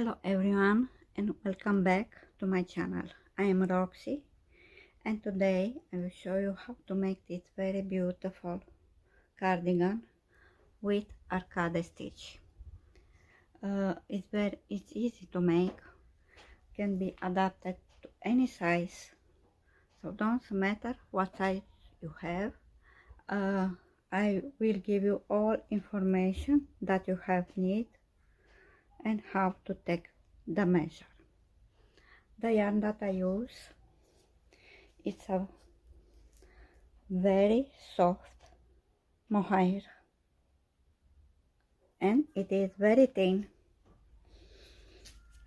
Hello everyone and welcome back to my channel. I am Roxy and today I will show you how to make this very beautiful cardigan with arcade stitch. It's easy to make, can be adapted to any size, so don't matter what size you have. I will give you all information that you have need and how to take the measure. The yarn that I use, it's a very soft mohair and it is very thin,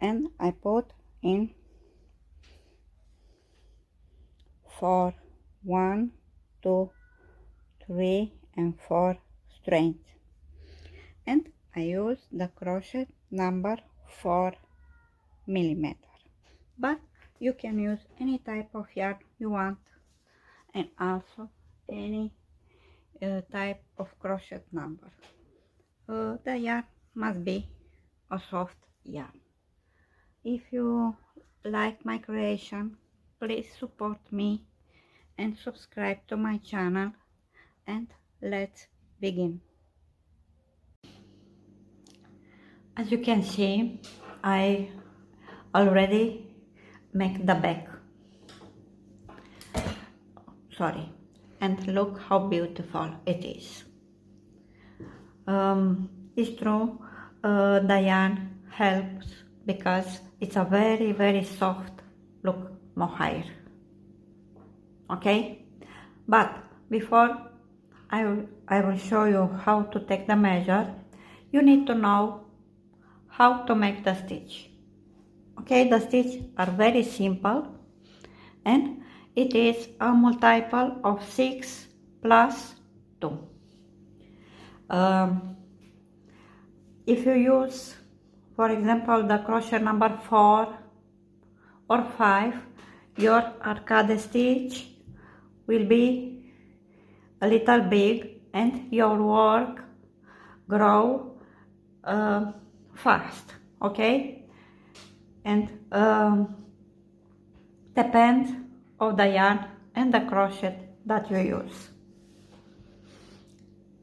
and I put in for 1, 2, 3 and 4 strands, and I use the crochet number 4 millimeter, but you can use any type of yarn you want and also any type of crochet number. The yarn must be a soft yarn. If you like my creation, please support me and subscribe to my channel, and let's begin. As you can see, I already make the back. And look how beautiful it is. It's true, the yarn helps because it's a very soft look mohair. Okay, but before I will show you how to take the measure, you need to know how to make the stitch. Okay, the stitch are very simple and it is a multiple of 6 plus 2. If you use, for example, the crochet number 4 or 5, your arcade stitch will be a little big and your work grow fast, okay? And depends of the yarn and the crochet that you use.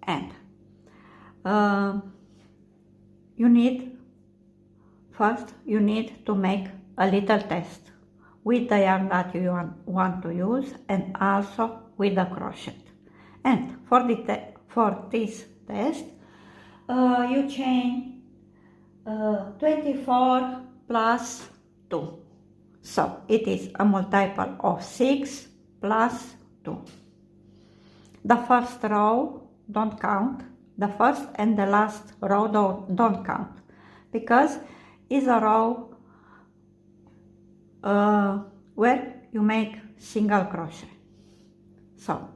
And you need to make a little test with the yarn that you want to use and also with the crochet. And for this test, you chain 24 plus 2. So it is a multiple of 6 plus 2. The first row don't count. The first and the last row don't count because it's a row where you make single crochet. So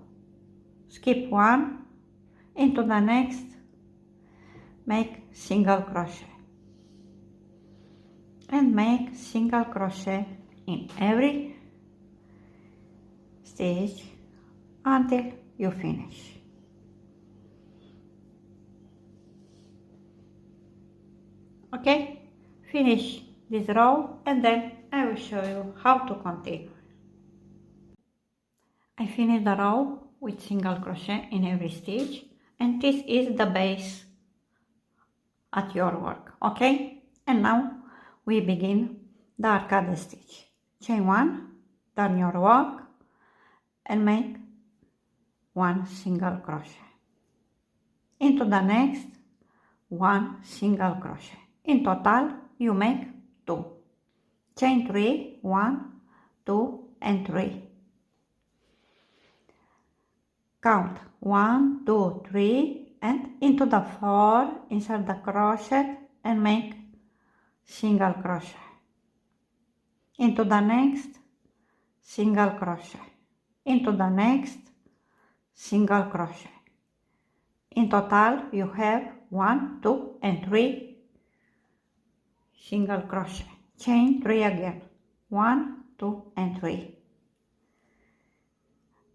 skip one, into the next, make single crochet, and make single crochet in every stitch until you finish. Okay, finish this row and then I will show you how to continue. I finished the row with single crochet in every stitch, and this is the base at your work. Okay, and now we begin the arcade stitch. Chain 1, turn your work and make 1 single crochet. Into the next, 1 single crochet. In total you make 2. Chain 3, 1, 2 and 3. Count 1, 2, 3 and into the 4 insert the crochet and make single crochet. Into the next, single crochet. Into the next, single crochet. In total you have 1, 2 and 3 single crochet. Chain 3 again. 1, 2 and 3.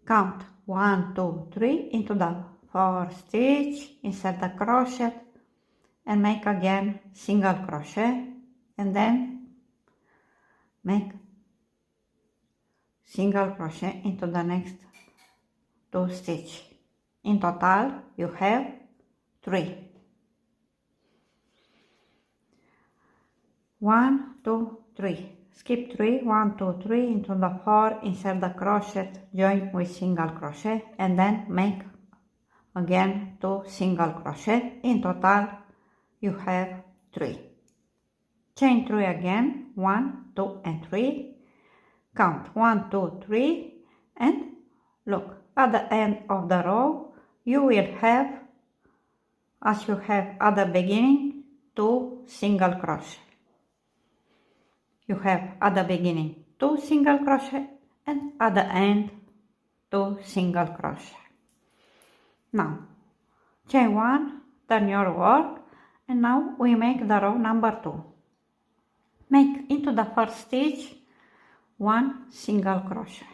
Count 1, 2, 3 into the 4th stitch, insert the crochet and make again single crochet and then make single crochet into the next 2 stitches. In total you have 3. 1, 2, 3. Skip 3, 1, 2, 3 into the 4, insert the crochet, join with single crochet, and then make again 2 single crochet. In total you have 3. Chain 3 again, 1, 2 and 3. Count 1, 2, 3, and look, at the end of the row you will have, as you have at the beginning, 2 single crochet. You have at the beginning 2 single crochet and at the end 2 single crochet. Now chain 1, turn your work, and now we make the row number 2. Make into the first stitch 1 single crochet,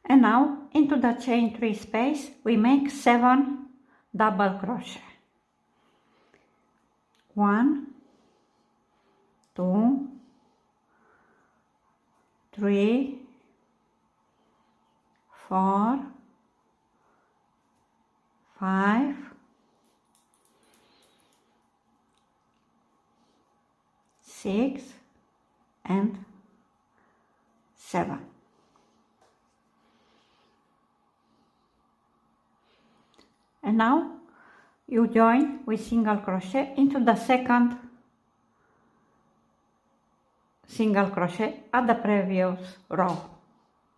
and now into the chain 3 space we make 7 double crochet. 1, 2, 3, 4, 5, 6 and 7. And now you join with single crochet into the second single crochet at the previous row.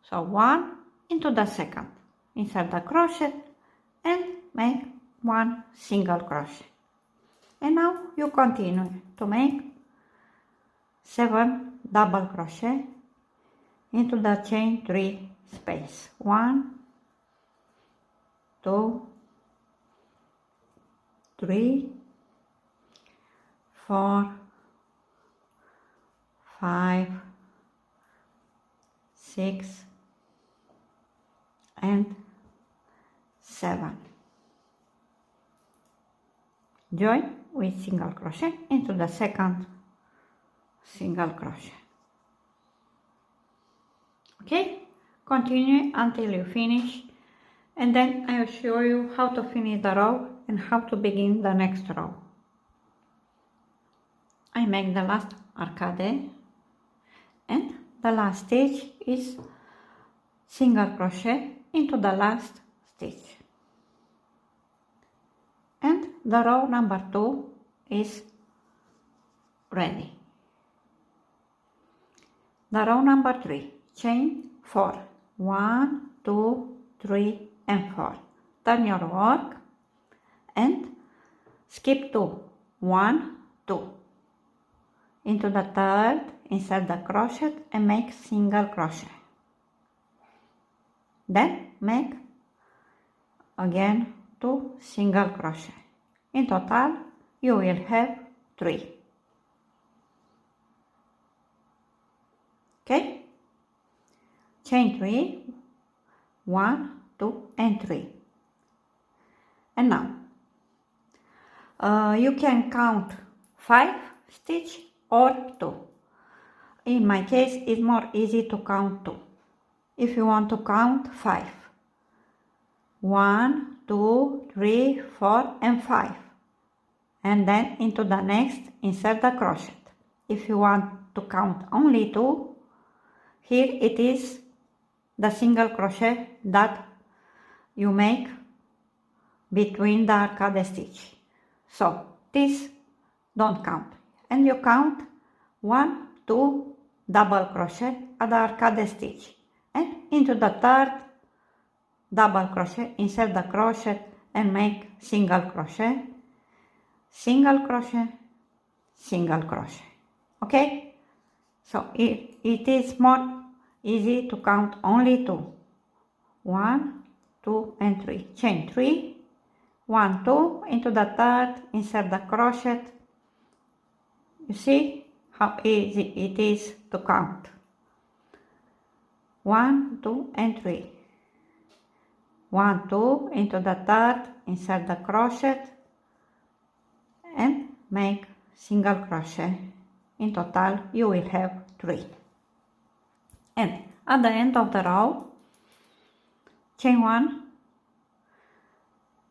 So 1 into the second, insert the crochet and make 1 single crochet. And now you continue to make 7 double crochet into the chain 3 space. 1, 2, 3, 4, 5, 6 and 7. Join with single crochet into the second single crochet. Okay, continue until you finish, and then I will show you how to finish the row and how to begin the next row. I make the last arcade, and the last stitch is single crochet into the last stitch, and the row number 2 is ready. The row number 3, chain 4, 1, 2, 3 and 4. Turn your work and skip 2, 1, 2. Into the third, insert the crochet and make single crochet. Then make again 2 single crochet. In total you will have 3. Okay? Chain 3, 1, 2 and 3. And now you can count 5 stitch or 2. In my case it's more easy to count 2. If you want to count 5, 1, 2, 3, 4 and 5, and then into the next insert the crochet. If you want to count only 2, here it is the single crochet that you make between the arcade stitch. So this don't count, and you count 1, 2 double crochet at the arcade stitch, and into the third double crochet insert the crochet and make single crochet, single crochet, single crochet. Okay, so it is more easy to count only 2. 1, 2 and 3. Chain 3, 1, 2 into the third, insert the crochet. You see how easy it is to count. 1, 2 and 3. 1, 2 into the third, insert the crochet and make single crochet, In total you will have 3. And at the end of the row, chain 1,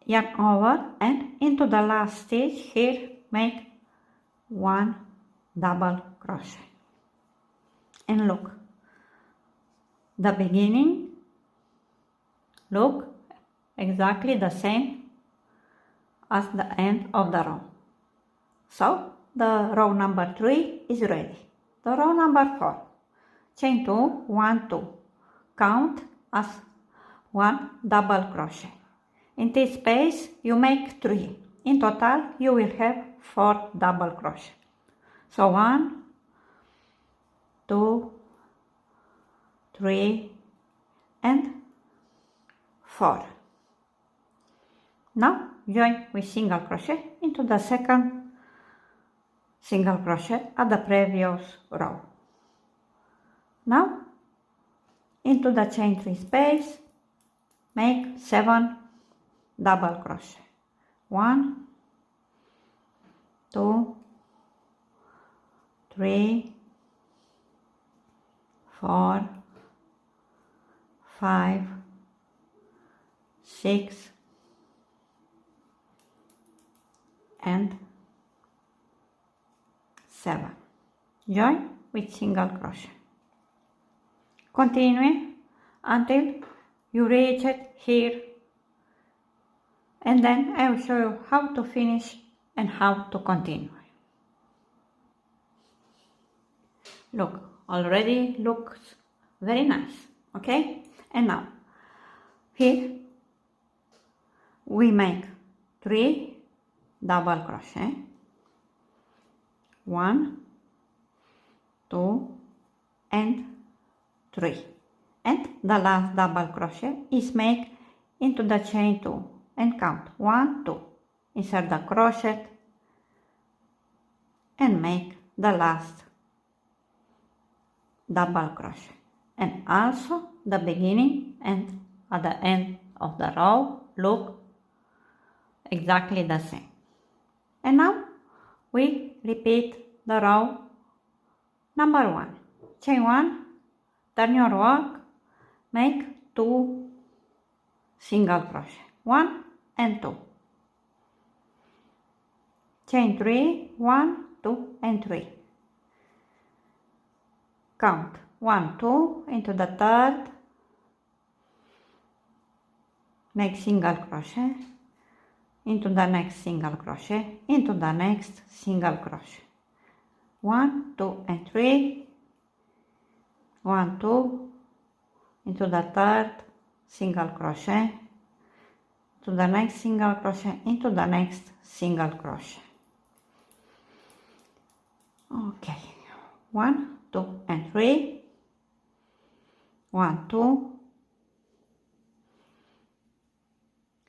yarn over, and into the last stitch here make 1 double crochet. And look, the beginning look exactly the same as the end of the row. So the row number 3 is ready. The row number 4, chain 2, 1, 2, count as 1 double crochet. In this space you make 3. In total you will have 4 double crochet. So 1, 2, 3 and 4. Now join with single crochet into the second single crochet at the previous row. Now into the chain 3 space make 7 double crochet. 1, 2, 3, 4, 5, 6 and 7. Join with single crochet. Continue until you reach it here, and then I will show you how to finish and how to continue. Look, already looks very nice, okay? And now here we make 3 double crochet, 1, 2 and 3, and the last double crochet is make into the chain 2 and count 1, 2, insert the crochet and make the last double crochet, and also the beginning and at the end of the row look exactly the same. And now we repeat the row number 1, chain 1, turn your work, make 2 single crochet, 1 and 2, chain 3, 1, 2 and 3, count 1, 2 into the third, make single crochet, into the next single crochet, into the next single crochet, 1, 2 and 3, 1, 2, into the third single crochet, to the next single crochet, into the next single crochet. Okay, 1, 2 and 3, 1, 2,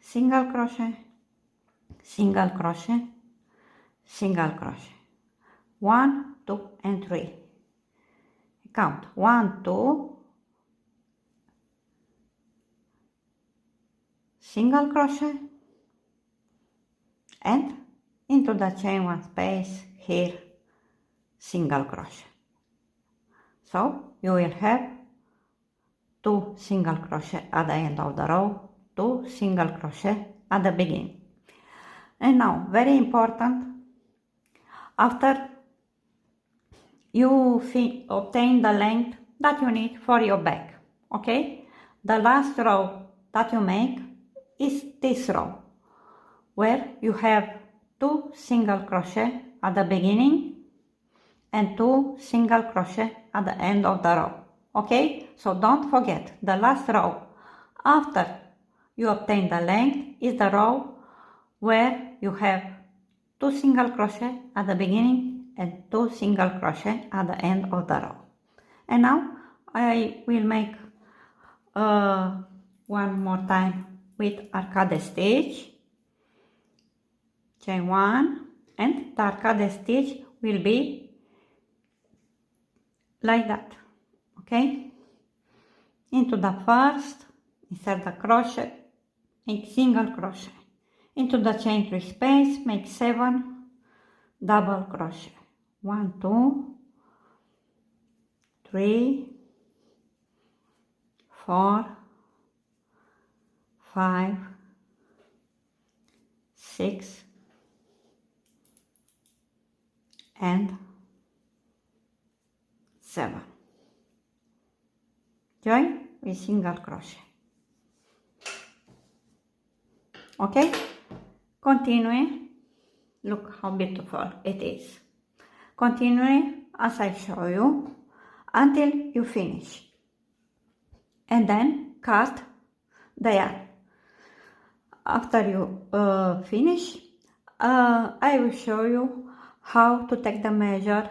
single crochet, single crochet, single crochet, 1, 2 and 3, count 1, 2, single crochet and into the chain 1 space here single crochet. So you will have 2 single crochet at the end of the row, 2 single crochet at the beginning. And now, very important, after you obtain the length that you need for your bag, okay, the last row that you make is this row where you have 2 single crochet at the beginning and 2 single crochet at the end of the row, okay? So don't forget, the last row after you obtain the length is the row where you have 2 single crochet at the beginning and 2 single crochet at the end of the row. And now I will make one more time with arcade stitch, chain 1, and the arcade stitch will be like that, okay? Into the first, insert the crochet, make single crochet, into the chain 3 space, make 7 double crochet, 1 2 3 4 5 6 and 7. Join with single crochet. Okay, continue. Look how beautiful it is. Continue as I show you until you finish, and then cut the yarn. After you finish, I will show you how to take the measure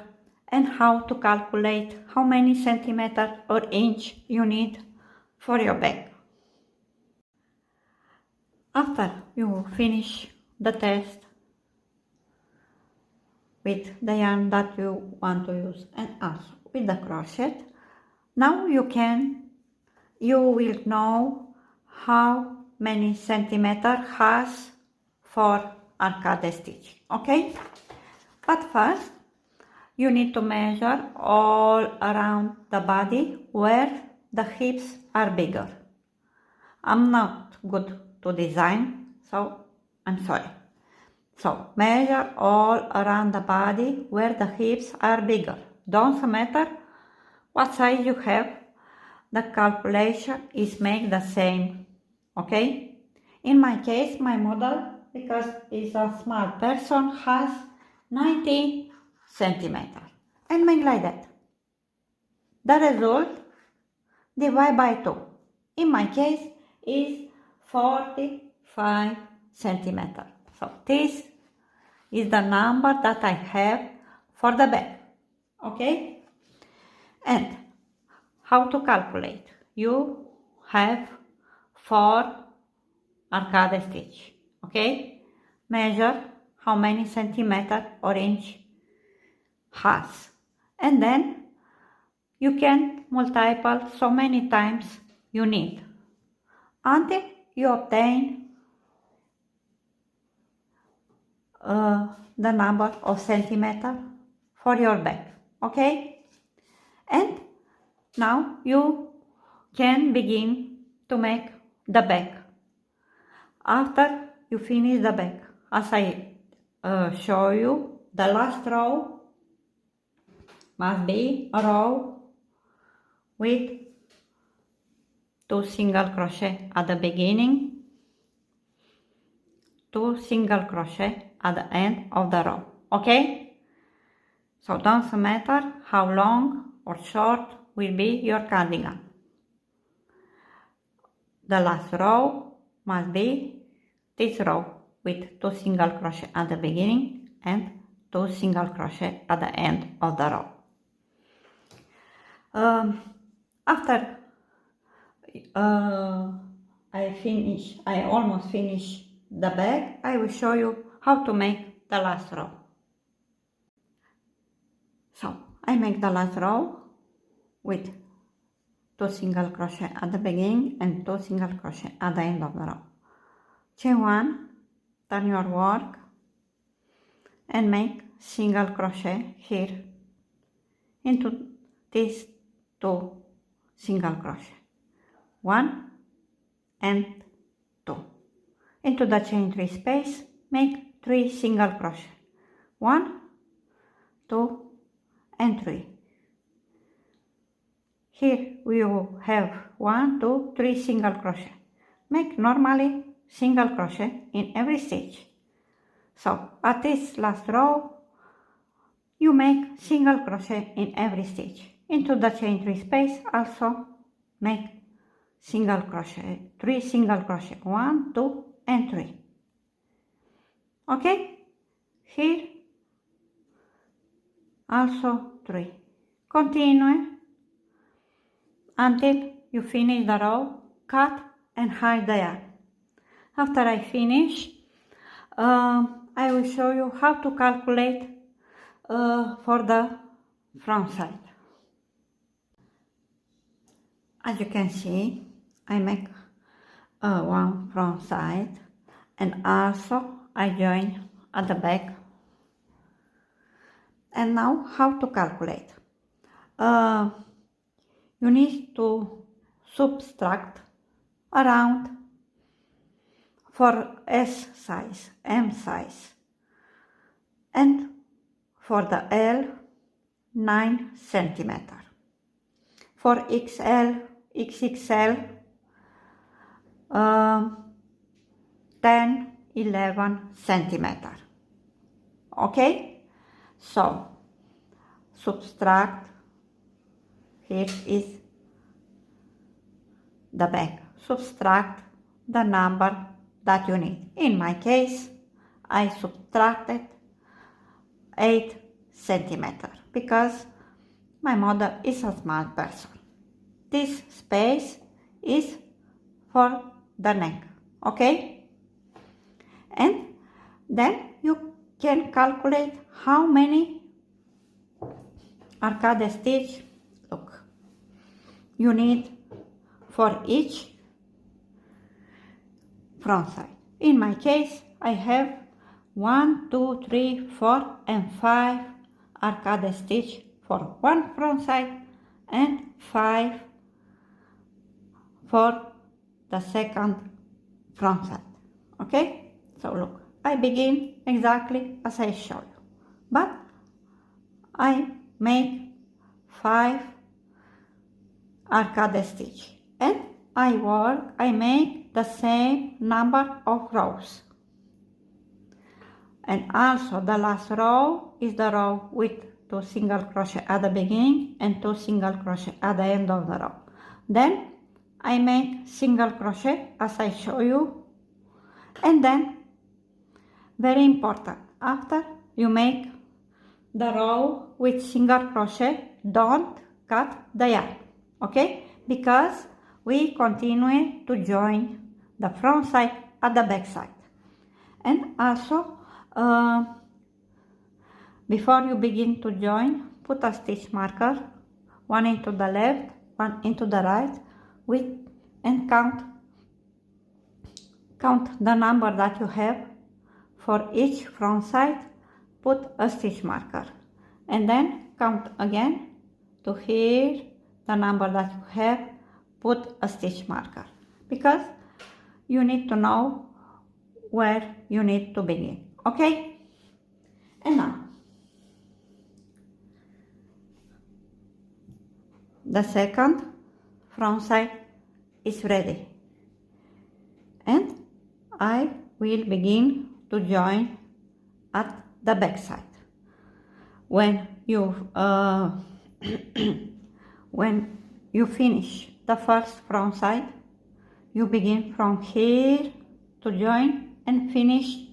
and how to calculate how many centimeters or inch you need for your bag. After you finish the test with the yarn that you want to use and also with the crochet, now you will know how many centimeters has for arcade stitch, okay? But first you need to measure all around the body where the hips are bigger. I'm not good to design, so I'm sorry. So measure all around the body where the hips are bigger. Don't matter what size you have, the calculation is made the same, okay? In my case, my model, because it's a small person, has 90 centimeters. And make like that. The result, divide by 2. In my case, is 45 centimeters. So this is the number that I have for the bag, okay? And how to calculate? You have 4 arcade stitch, okay? Measure how many centimeters or inch has, and then you can multiply so many times you need until you obtain the number of centimeters for your bag, okay? And now you can begin to make the bag. After you finish the bag, as I show you, the last row must be a row with 2 single crochet at the beginning, 2 single crochet at the end of the row, okay? So don't matter how long or short will be your cardigan. The last row must be this row with 2 single crochet at the beginning and 2 single crochet at the end of the row. After I almost finish the bag, I will show you how to make the last row. So I make the last row with 2 single crochet at the beginning and 2 single crochet at the end of the row. Chain 1, turn your work and make single crochet here into these 2 single crochet, 1 and 2. Into the chain 3 space, make 3 single crochet, 1, 2 and 3. Here we will have 1, 2, 3 single crochet. Make normally single crochet in every stitch. So at this last row, you make single crochet in every stitch. Into the chain 3 space also make single crochet, 3 single crochet, 1, 2 and 3. Okay? Here also 3. Continue until you finish the row, cut and hide the yarn. After I finish, I will show you how to calculate for the front side. As you can see, I make one front side and also I join at the back, And now how to calculate? You need to subtract around for S size, M size, and for the L 9 centimeter. For XL, XXL 10, 11 centimeter. Okay? So, subtract, here is the back. Subtract the number that you need. In my case, I subtracted 8 centimeter because my model is a small person. This space is for the neck, okay? And then you can calculate how many arcade stitch, look, you need for each front side. In my case, I have 1, 2, 3, 4 and 5 arcade stitch for one front side and 5 for the second front side. Okay? So look, I begin exactly as I show you, but I make 5 arcade stitch and I make the same number of rows. And also the last row is the row with 2 single crochet at the beginning and 2 single crochet at the end of the row. Then I make single crochet as I show you, and then very important, after you make the row with single crochet, don't cut the yarn, okay? Because we continue to join the front side at the back side. And also before you begin to join, put a stitch marker, one into the left, one into the right, and count the number that you have for each front side. Put a stitch marker, and then count again to here the number that you have. Put a stitch marker because you need to know where you need to begin. Okay? And now the second front side is ready, and I will begin to join at the back side. When you when you finish the first front side, you begin from here to join and finish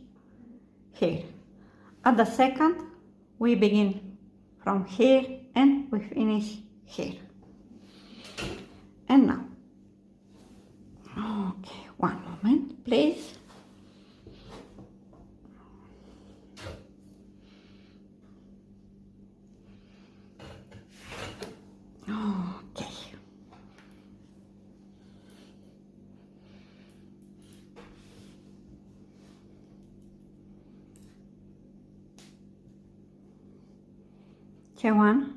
here. At the second, we begin from here and we finish here. And now, okay, one moment, please. Okay. Chain 1,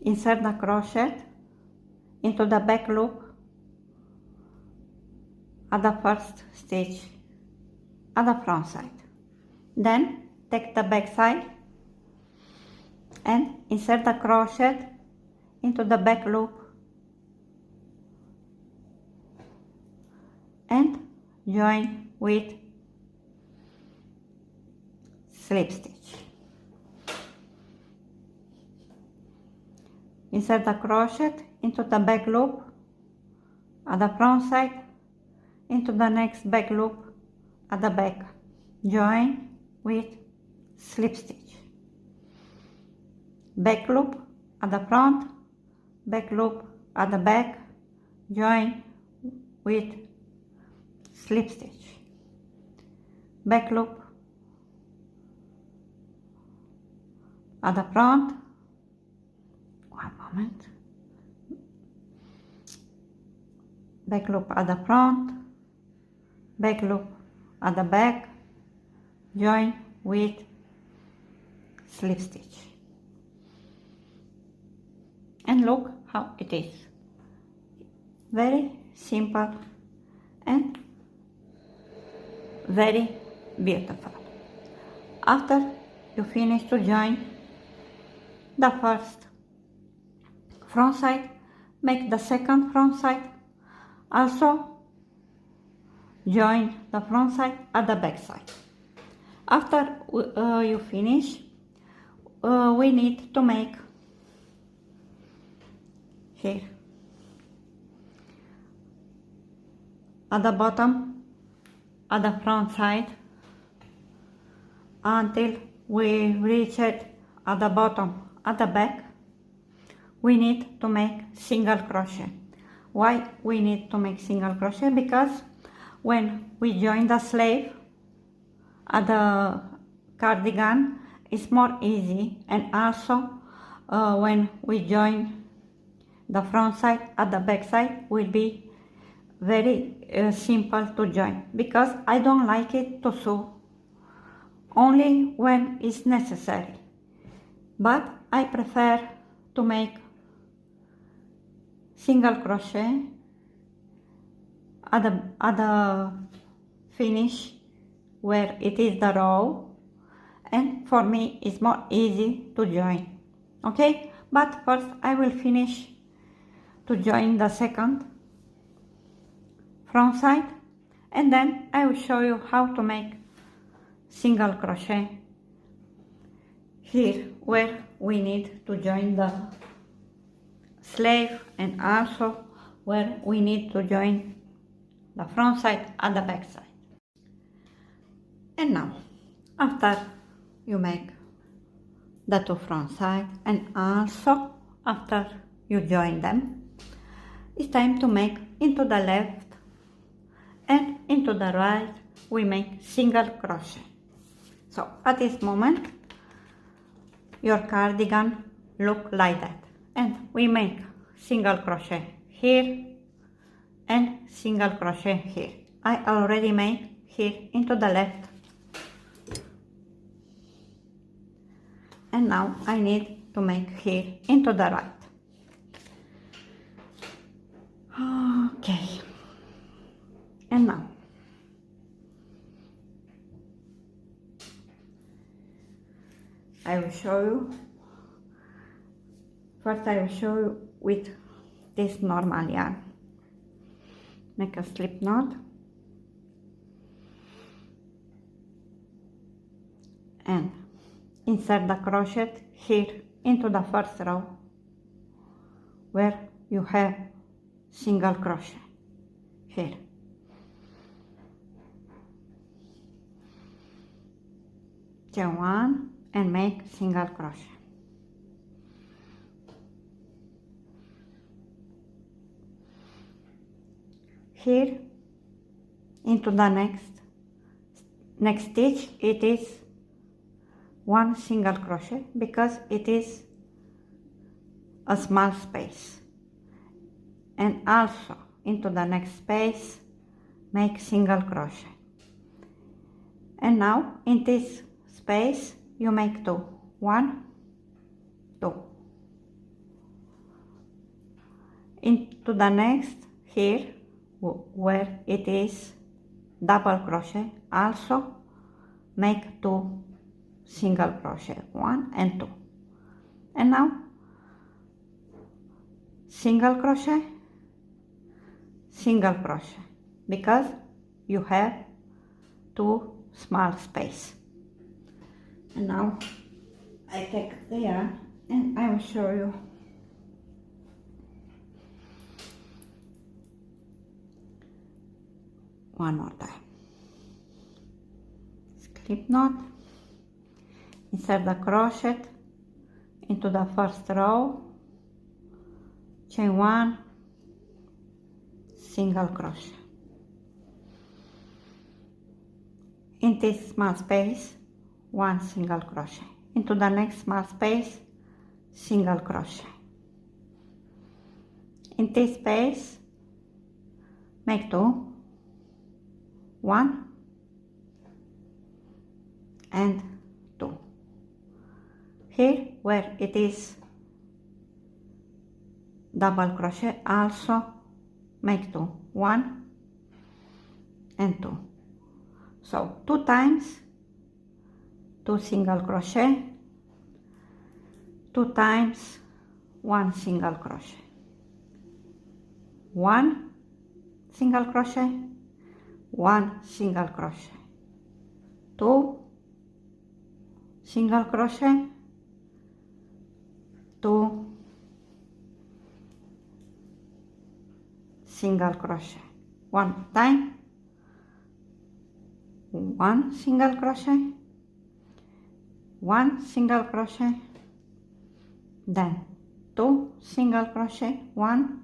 insert the crochet into the back loop at the first stitch at the front side. Then take the back side and insert the crochet into the back loop and join with slip stitch. Insert the crochet into the back loop at the front side, into the next back loop at the back, join with slip stitch. Back loop at the front, back loop at the back, join with slip stitch. Back loop at the front, one moment, back loop at the front, back loop at the back, join with slip stitch. And look how it is. Very simple and very beautiful. After you finish to join the first front side, make the second front side. Also join the front side at the back side. After you finish, we need to make here at the bottom, at the front side, until we reach it at the bottom, at the back, we need to make single crochet. Why we need to make single crochet? Because when we join the sleeve at the cardigan, it's more easy, and also when we join the front side at the back side will be very simple to join, because I don't like it to sew only when it's necessary, but I prefer to make single crochet at the finish where it is the row, and for me it's more easy to join. Okay, but first I will finish to join the second front side, and then I will show you how to make single crochet here where we need to join the sleeve, and also where we need to join the front side and the back side. And now, after you make the two front side, and also after you join them, it's time to make into the left and into the right. We make single crochet. So at this moment your cardigan look like that, and we make single crochet here and single crochet here. I already made here into the left, and now I need to make here into the right. Okay, and now I will show you. First I will show you with this normal yarn. Make a slip knot and insert the crochet here into the first row where you have single crochet here. Chain one and make single crochet. Here into the next stitch it is one single crochet, because it is a small space, and also into the next space make single crochet. And now in this space you make two, 1, 2. Into the next here where it is double crochet, also make 2 single crochet, 1 and 2. And now single crochet, single crochet, because you have 2 small space. And now I take the yarn and I will show you. One more time. Slip knot, insert the crochet into the first row, chain 1, single crochet. In this small space, 1 single crochet. Into the next small space, single crochet. In this space, make 2, 1 and 2. here where it is double crochet, also make 2, 1 and 2. So 2 times 2 single crochet, 2 times 1 single crochet, 1 single crochet, 1 single crochet, 2 single crochet, 2 single crochet, one time, 1 single crochet, 1 single crochet, then 2 single crochet, 1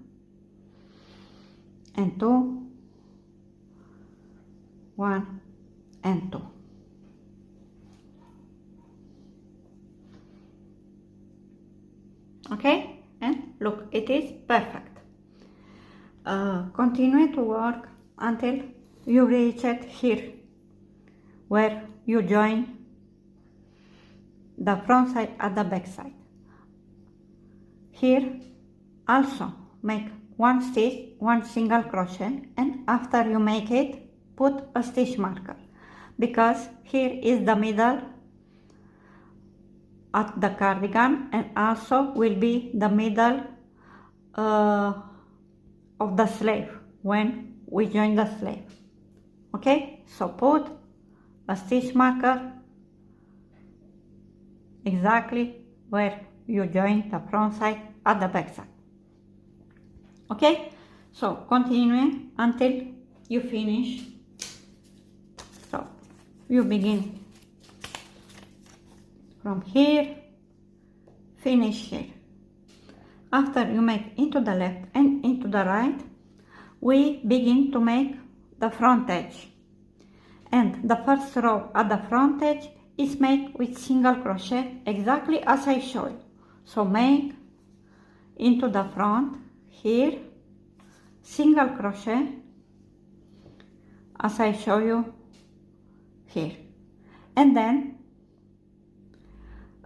and 2, 1 and 2. Okay, and look, it is perfect. Continue to work until you reach it here where you join the front side at the back side. Here also make 1 stitch, 1 single crochet, and after you make it, put a stitch marker, because here is the middle at the cardigan and also will be the middle of the sleeve when we join the sleeve. Okay, so put a stitch marker exactly where you join the front side at the back side. Okay, so continue until you finish. So you begin from here, finish here. After you make into the left and into the right, we begin to make the front edge. And the first row at the front edge is made with single crochet exactly as I show you. So make into the front here, single crochet as I show you here. And then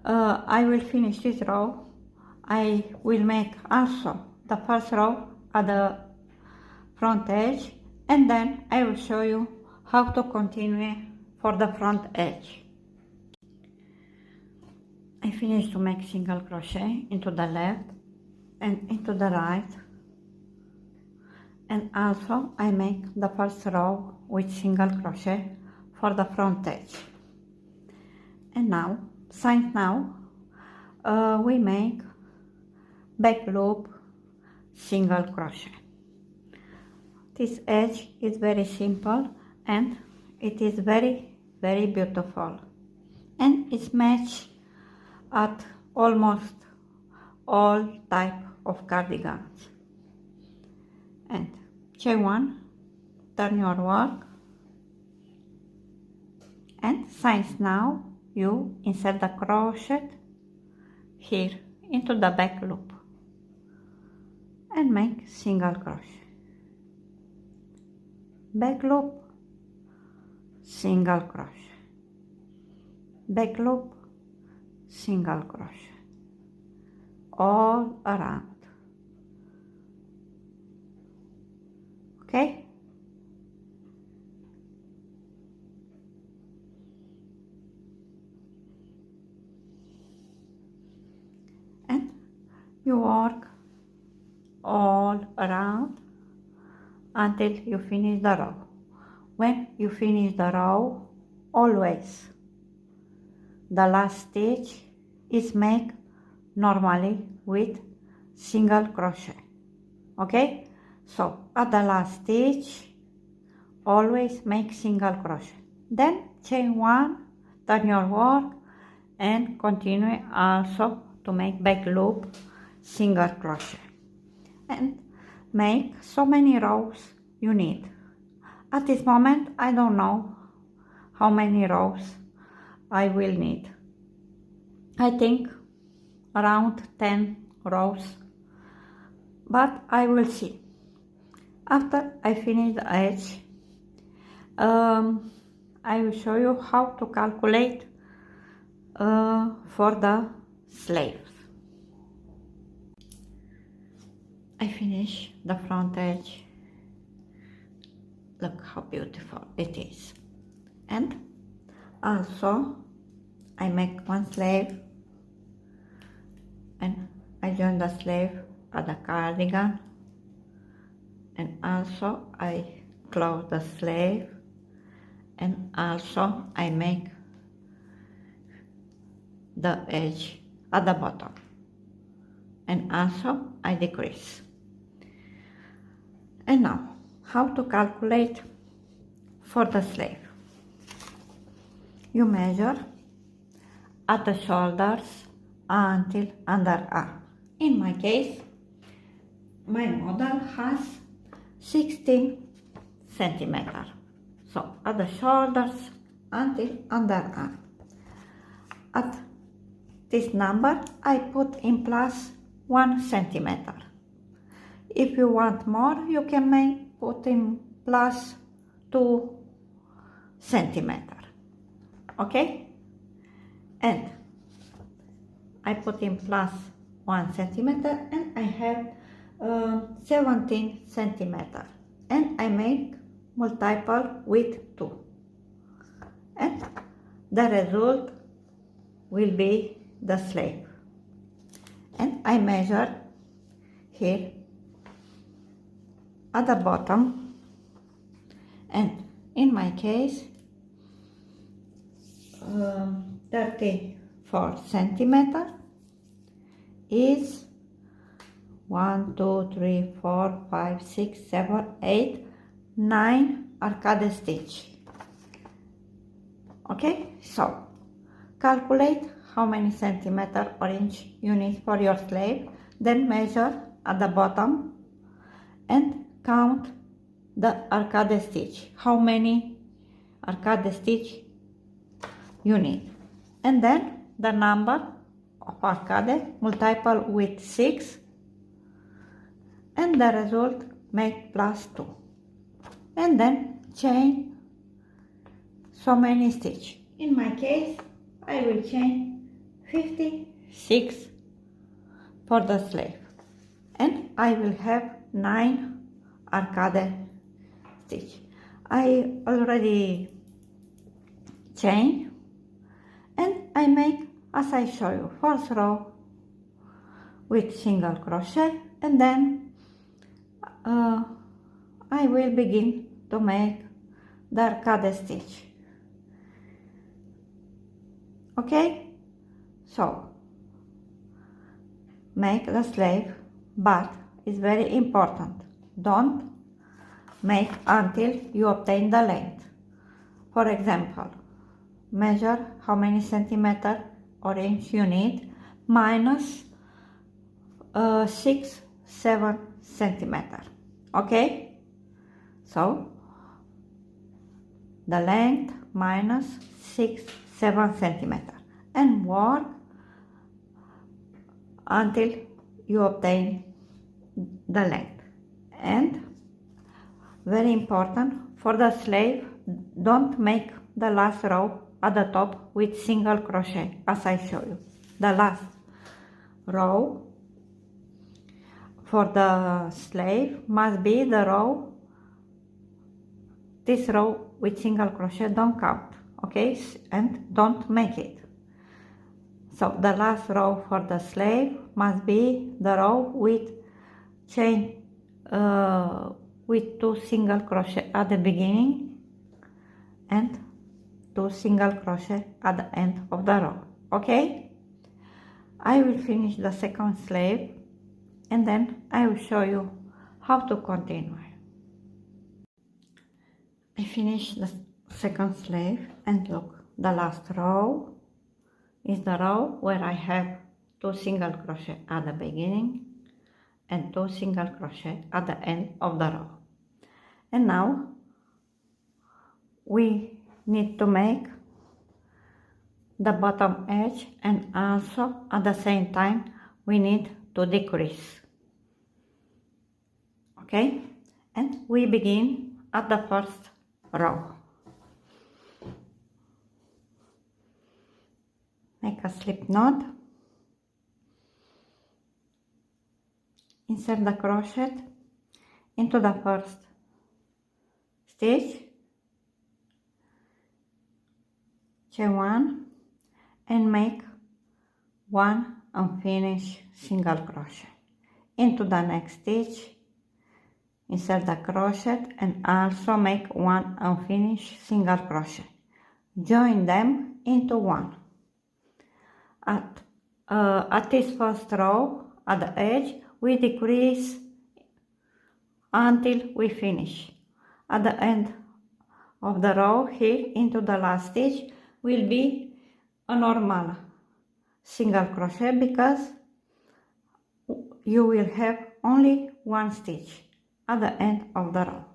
I will finish this row. I will make also the first row at the front edge, and then I will show you how to continue for the front edge. I finished to make single crochet into the left and into the right, and also I make the first row with single crochet for the front edge. And now, since now, we make back loop single crochet. This edge is very simple and it is very beautiful, and it's matched at almost all type of cardigans. And chain 1, turn your work, and since now you insert the crochet here into the back loop and make single crochet, back loop, single crochet, back loop, single crochet, all around. Okay, and you work all around until you finish the row. When you finish the row, always the last stitch is made normally with single crochet. Okay, so at the last stitch always make single crochet, then chain 1, turn your work, and continue also to make back loop single crochet, and make so many rows you need. At this moment I don't know how many rows I will need. I think around 10 rows, but I will see. After I finish the edge, I will show you how to calculate for the sleeves. I finish the front edge. Look how beautiful it is. And also I make one sleeve and I join the sleeve at the cardigan, and also I close the sleeve, and also I make the edge at the bottom, and also I decrease. And now, how to calculate for the sleeve? You measure at the shoulders until underarm. In my case, my model has 16 centimeters. So at the shoulders until underarm. At this number, I put in plus 1 centimeter. If you want more, you can put in plus 2 centimeter. Okay? And I put in plus 1 centimeter, and I have 17 centimeter, and I make multiple with 2, and the result will be the sleeve. And I measure here at the bottom, and in my case 34 centimeter is 1, 2, 3, 4, 5, 6, 7, 8, 9 arcade stitch. Okay, so calculate how many centimeter or inch you need for your sleeve, then measure at the bottom and count the arcade stitch, how many arcade stitch you need, and then the number of arcade multiple with 6, and the result make plus 2, and then chain so many stitch. In my case, I will chain 56 for the sleeve, and I will have 9 arcade stitch. I already chain, and I make as I show you, first row with single crochet, and then I will begin to make the arcade stitch. Okay, so make the sleeve, but it's very important, don't make until you obtain the length. For example, measure how many centimeter or inch you need minus 6, 7 centimeter. Okay, so the length minus 6, 7 centimeter, and work until you obtain the length. And very important, for the sleeve, don't make the last row at the top with single crochet as I show you. The last row for the sleeve must be the row, this row with single crochet, don't count, okay, and don't make it. So the last row for the sleeve must be the row with chain with 2 single crochet at the beginning and 2 single crochet at the end of the row. Okay, I will finish the second sleeve, and then I will show you how to continue. I finish the second sleeve, and look, the last row is the row where I have 2 single crochet at the beginning and 2 single crochet at the end of the row. And now we need to make the bottom edge, and also at the same time we need to decrease. Okay, and we begin at the first row. Make a slip knot insert the crochet into the first stitch, chain 1 and make 1 unfinished single crochet. Into the next stitch, insert the crochet and also make 1 unfinished single crochet. Join them into 1. At this first row, at the edge, we decrease until we finish. At the end of the row here into the last stitch will be a normal single crochet because you will have only 1 stitch at the end of the row.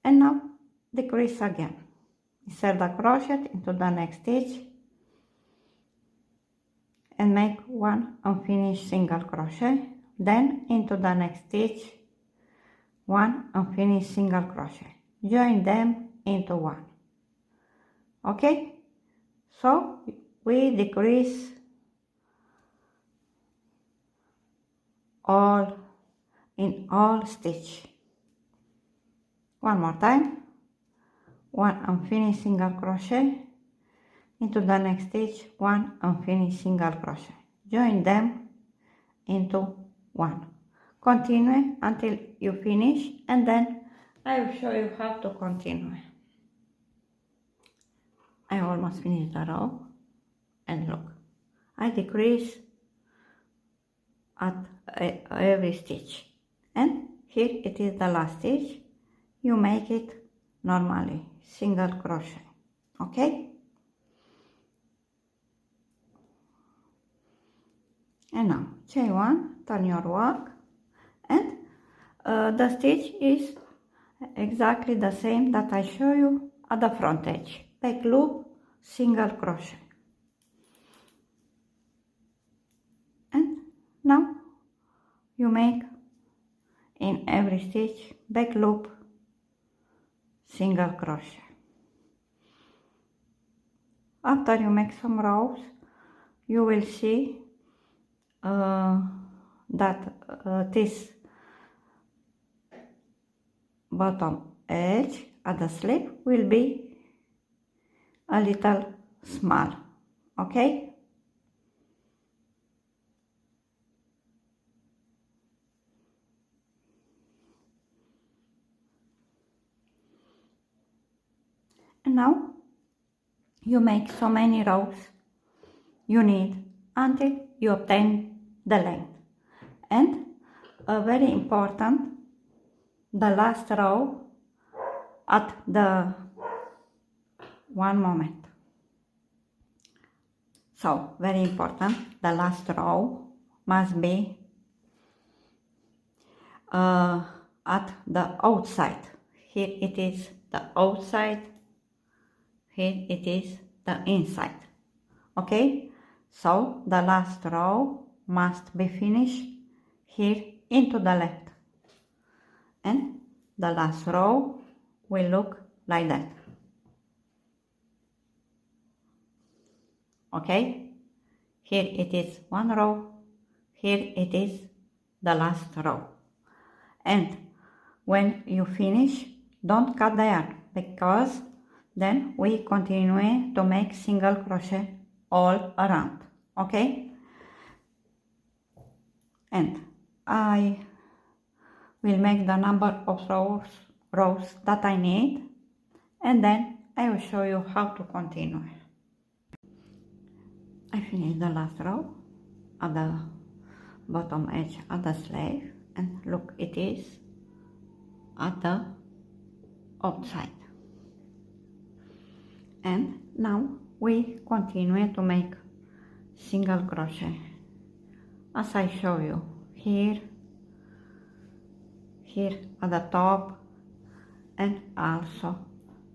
And now decrease again. Insert the crochet into the next stitch and make 1 unfinished single crochet. Then into the next stitch, 1 unfinished single crochet. Join them into 1. Okay? So we decrease in all stitch. One more time. 1 unfinished single crochet. Into the next stitch, 1 unfinished single crochet. Join them into 1. Continue until you finish and then I will show you how to continue. I almost finished the row and look, I decrease at every stitch and here it is the last stitch. You make it normally, single crochet, okay? And now chain 1, turn your work and the stitch is exactly the same that I show you at the front edge. Back loop, single crochet. And now you make in every stitch back loop, single crochet. After you make some rows, you will see that this bottom edge at the sleeve will be a little small, okay? And now you make so many rows you need until you obtain the length. And very important, the last row at the one moment. So very important, the last row must be at the outside. Here it is the outside, here it is the inside, okay? So the last row must be finished here into the left and the last row will look like that, okay? Here it is one row, here it is the last row. And when you finish, don't cut the yarn because then we continue to make single crochet all around, okay? And I will make the number of rows that I need and then I will show you how to continue. I finished the last row at the bottom edge of the sleeve and look, it is at the outside. And now we continue to make single crochet as I show you here at the top and also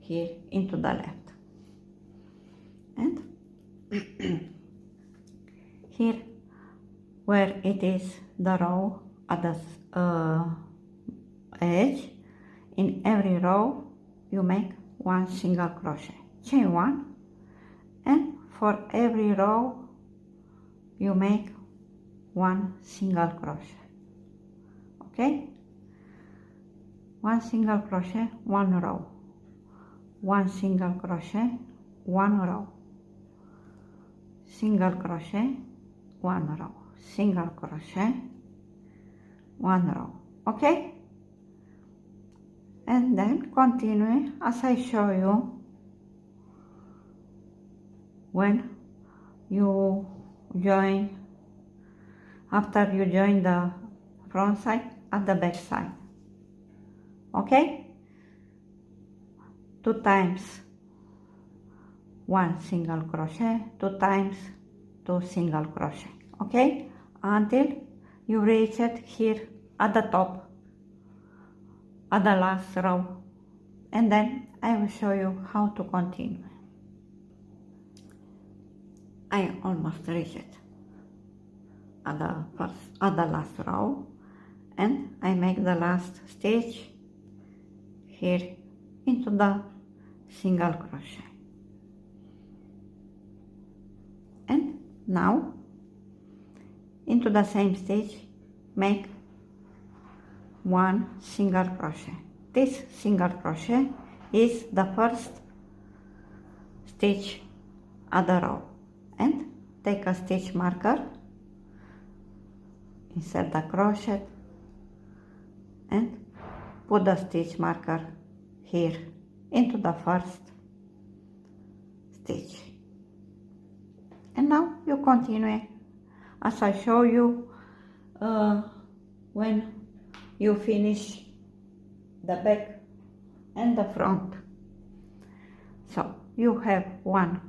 here into the left. And here where it is the row at the edge, in every row you make one single crochet, chain 1, and for every row you make one single crochet, okay? 1 single crochet, 1 row, 1 single crochet, 1 row, single crochet, 1 row, single crochet, 1 row, okay? And then continue as I show you when you join, after you join the front side at the back side, okay? 2 times 1 single crochet, 2 times 2 single crochet, okay? Until you reach it here at the top, at the last row, and then I will show you how to continue. I almost reached it at the last row, and I make the last stitch here into the single crochet. And now into the same stitch make 1 single crochet. This single crochet is the first stitch at the row, and take a stitch marker, insert the crochet and put the stitch marker here into the first stitch. And now you continue as I show you when you finish the back and the front. So you have 1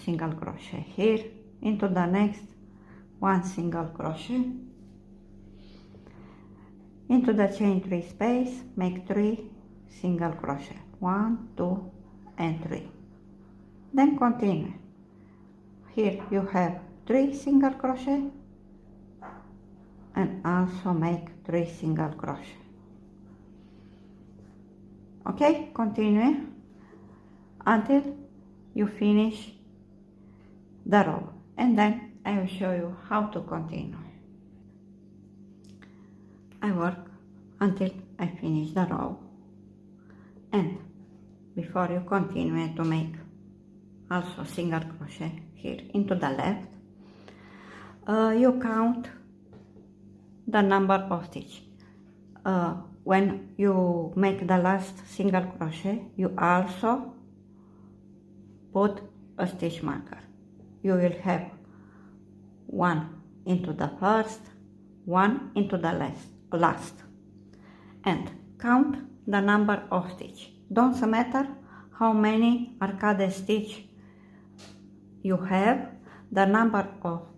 single crochet here, into the next 1 single crochet, into the chain 3 space, make 3 single crochet, 1, 2 and 3. Then continue. Here you have 3 single crochet and also make 3 single crochet, okay? Continue until you finish the row, and then I will show you how to continue. I work until I finish the row, and before you continue to make also single crochet here into the left, you count the number of stitch. When you make the last single crochet, you also put a stitch marker. You will have 1 into the first, 1 into the last, and count the number of stitch. Don't matter how many arcade stitch you have, the number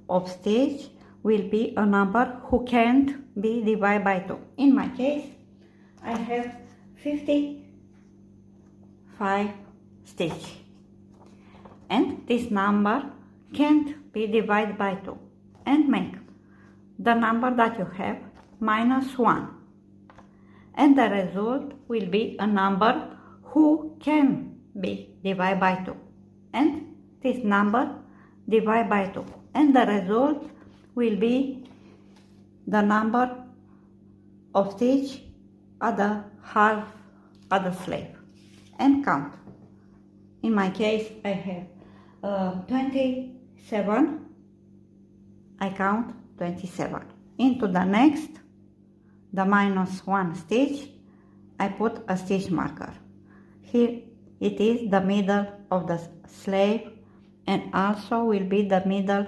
of stitch will be a number who can't be divided by 2. In my case, I have 55 stitch, and this number can't be divided by 2, and make the number that you have minus 1, and the result will be a number who can be divided by 2, and this number divided by 2, and the result will be the number of stitch at the half of the sleeve, and count. In my case, I have 27. I count 27. Into the next, the minus 1 stitch, I put a stitch marker. Here it is the middle of the sleeve, and also will be the middle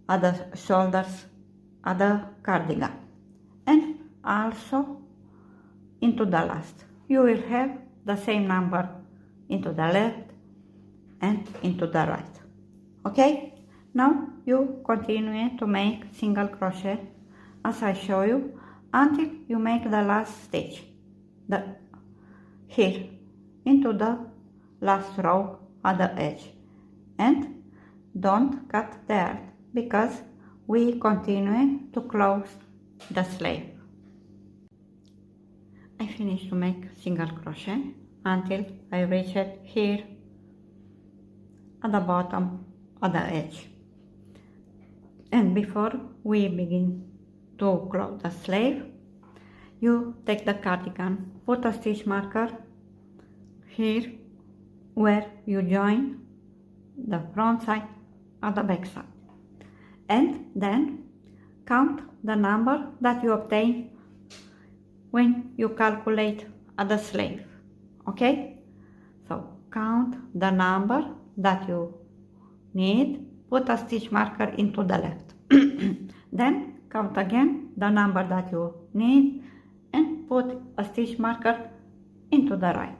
of the shoulders of the cardigan, and also into the last. You will have the same number into the left and into the right, okay? Now you continue to make single crochet as I show you until you make the last stitch, here into the last row at the edge, and don't cut there because we continue to close the sleeve. I finish to make single crochet until I reach it here at the bottom of the edge. And before we begin to close the sleeve, you take the cardigan, put a stitch marker here where you join the front side and the back side, and then count the number that you obtain when you calculate the sleeve. Okay, so count the number that you need, put a stitch marker into the left. Then count again the number that you need and put a stitch marker into the right.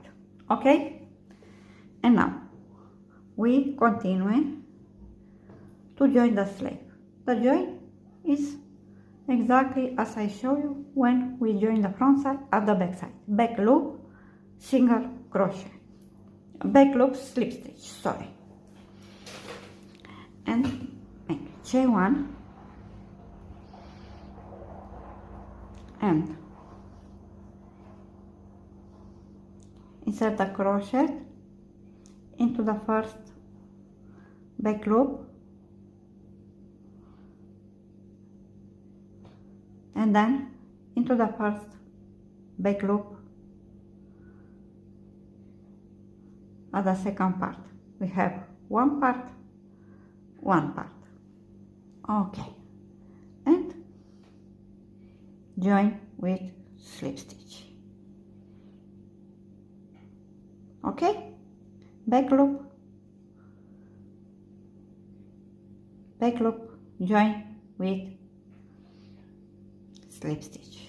Okay, and now we continue to join the sleeve. The join is exactly as I show you when we join the front side and the back side. Back loop, single crochet, back loop, slip stitch, sorry, and make chain 1 and insert the crochet into the first back loop, and then into the first back loop at the second part. We have one part. Okay, and join with slip stitch. Okay, back loop, join with slip stitch,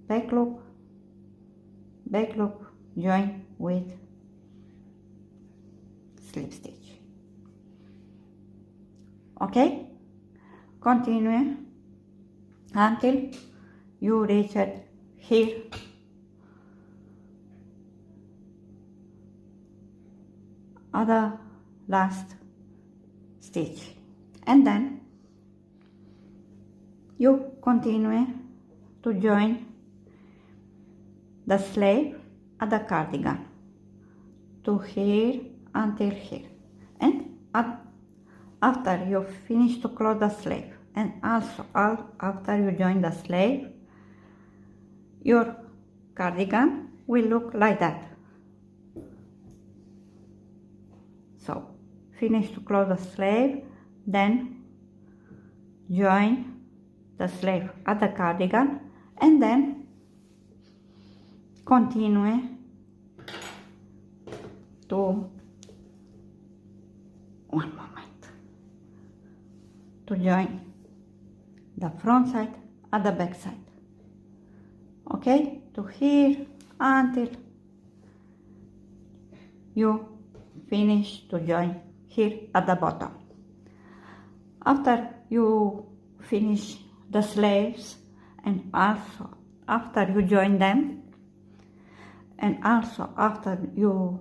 back loop, join with slip stitch. Okay, continue until you reach it here at the last stitch, and then you continue to join the sleeve at the cardigan to here until here, and after you finish to close the sleeve, and also after you join the sleeve, your cardigan will look like that. So finish to close the sleeve, then join the sleeve at the cardigan, and then continue to to join the front side and the back side. Okay, to here until you finish to join here at the bottom. After you finish the sleeves, and also after you join them, and also after you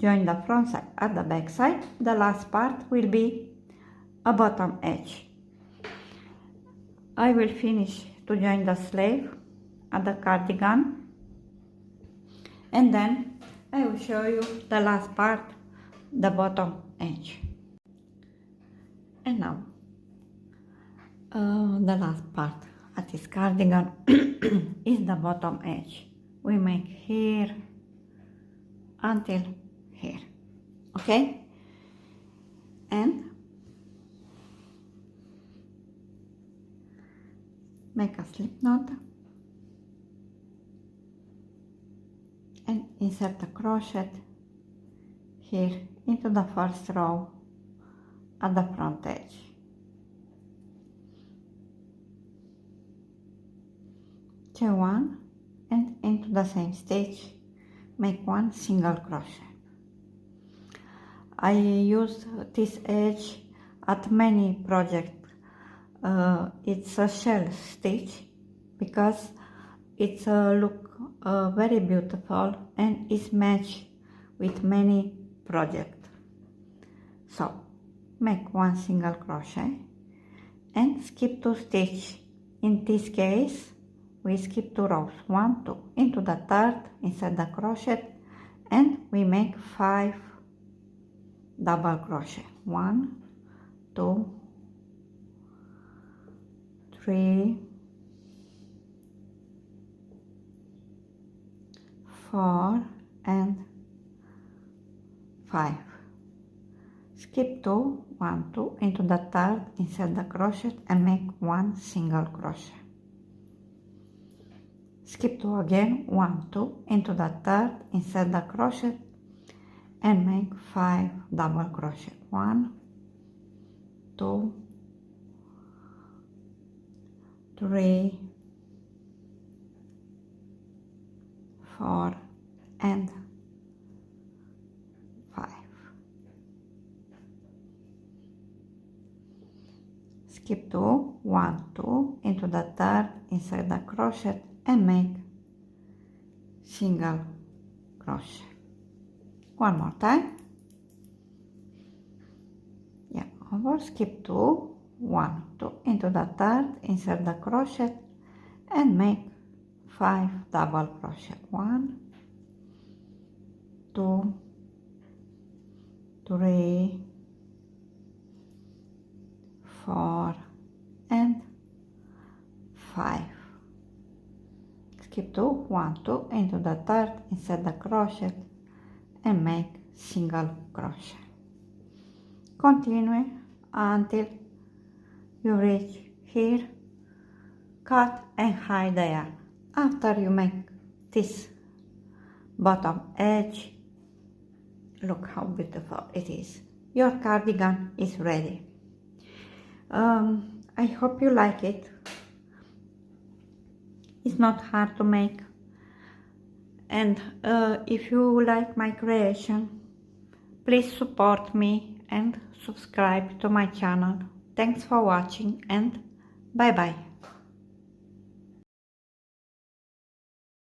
join the front side and the back side, the last part will be a bottom edge. I will finish to join the sleeve and the cardigan, and then I will show you the last part, the bottom edge. And now the last part at this cardigan is the bottom edge. We make here until here. Okay, and make a slip knot and insert the crochet here into the first row at the front edge. Chain 1 and into the same stitch make one single crochet. I use this edge at many projects. It's a shell stitch because it's look very beautiful and is matched with many projects. So make one single crochet and skip 2 stitches. In this case we skip 2 rows, 1, 2, into the third insert the crochet, and we make 5 double crochet. 1, 2, 3, 4 and 5. Skip 2, 1, 2 into the third, insert the crochet and make 1 single crochet. Skip 2 again, 1, 2 into the third, insert the crochet and make 5 double crochet. 1, 2, 3, 4 and 5. Skip 2, 1, 2 into the third, insert the crochet and make single crochet. One more time. Yeah, over. Skip 2, 1, 2 into the third, insert the crochet and make 5 double crochet. 1, 2, 3, 4 and 5. Skip 2, 1, 2 into the third, insert the crochet and make single crochet. Continue until you reach here. Cut and hide the yarn. After you make this bottom edge, look how beautiful it is. Your cardigan is ready. I hope you like it. It's not hard to make, and if you like my creation, please support me and subscribe to my channel. Thanks for watching and bye bye.